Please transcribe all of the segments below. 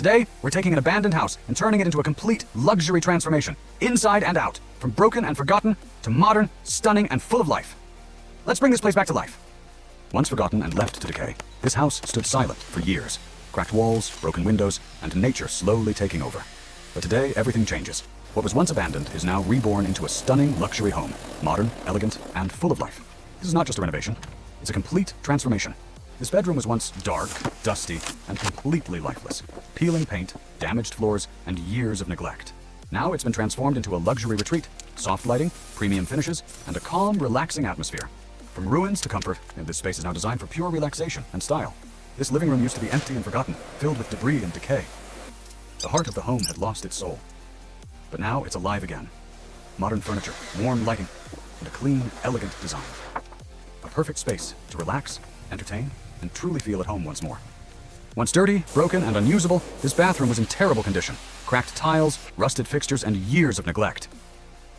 Today, we're taking an abandoned house and turning it into a complete luxury transformation, inside and out, from broken and forgotten to modern, stunning, and full of life. Let's bring this place back to life. Once forgotten and left to decay, this house stood silent for years. Cracked walls, broken windows, and nature slowly taking over. But today, everything changes. What was once abandoned is now reborn into a stunning luxury home, modern, elegant, and full of life. This is not just a renovation, it's a complete transformation. This bedroom was once dark, dusty, and completely lifeless. Peeling paint, damaged floors, and years of neglect. Now it's been transformed into a luxury retreat, soft lighting, premium finishes, and a calm, relaxing atmosphere. From ruins to comfort, this space is now designed for pure relaxation and style. This living room used to be empty and forgotten, filled with debris and decay. The heart of the home had lost its soul. But now it's alive again. Modern furniture, warm lighting, and a clean, elegant design. A perfect space to relax, entertain, and truly feel at home once more. Once dirty, broken, and unusable, this bathroom was in terrible condition. Cracked tiles, rusted fixtures, and years of neglect.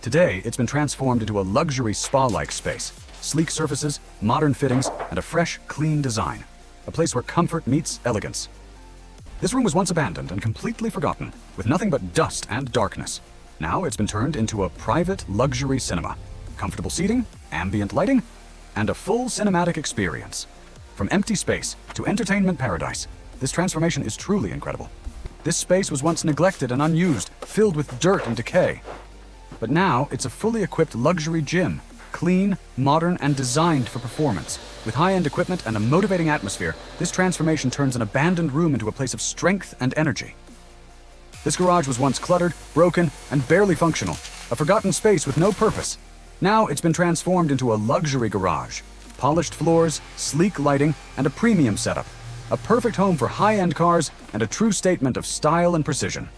Today, it's been transformed into a luxury spa-like space. Sleek surfaces, modern fittings, and a fresh, clean design. A place where comfort meets elegance. This room was once abandoned and completely forgotten, with nothing but dust and darkness. Now it's been turned into a private luxury cinema. Comfortable seating, ambient lighting, and a full cinematic experience. From empty space to entertainment paradise, this transformation is truly incredible. This space was once neglected and unused, filled with dirt and decay. But now it's a fully equipped luxury gym, clean, modern, and designed for performance. With high-end equipment and a motivating atmosphere, this transformation turns an abandoned room into a place of strength and energy. This garage was once cluttered, broken, and barely functional, a forgotten space with no purpose. Now it's been transformed into a luxury garage. Polished floors, sleek lighting, and a premium setup. A perfect home for high-end cars and a true statement of style and precision.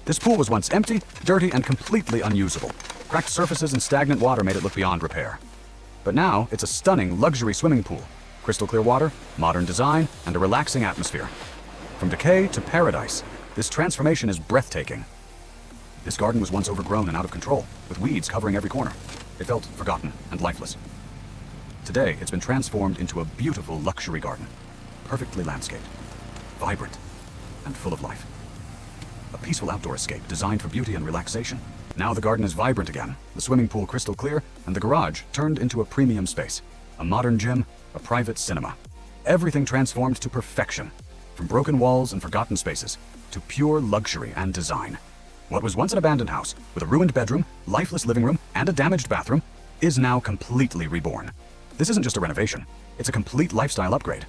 This pool was once empty, dirty, and completely unusable. Cracked surfaces and stagnant water made it look beyond repair. But now it's a stunning luxury swimming pool. Crystal clear water, modern design, and a relaxing atmosphere. From decay to paradise, this transformation is breathtaking. This garden was once overgrown and out of control, with weeds covering every corner. It felt forgotten and lifeless. Today, it's been transformed into a beautiful luxury garden, perfectly landscaped, vibrant, and full of life. A peaceful outdoor escape designed for beauty and relaxation. Now the garden is vibrant again, the swimming pool crystal clear, and the garage turned into a premium space. A modern gym, a private cinema. Everything transformed to perfection, from broken walls and forgotten spaces to pure luxury and design. What was once an abandoned house, with a ruined bedroom, lifeless living room, and a damaged bathroom, is now completely reborn. This isn't just a renovation, it's a complete lifestyle upgrade.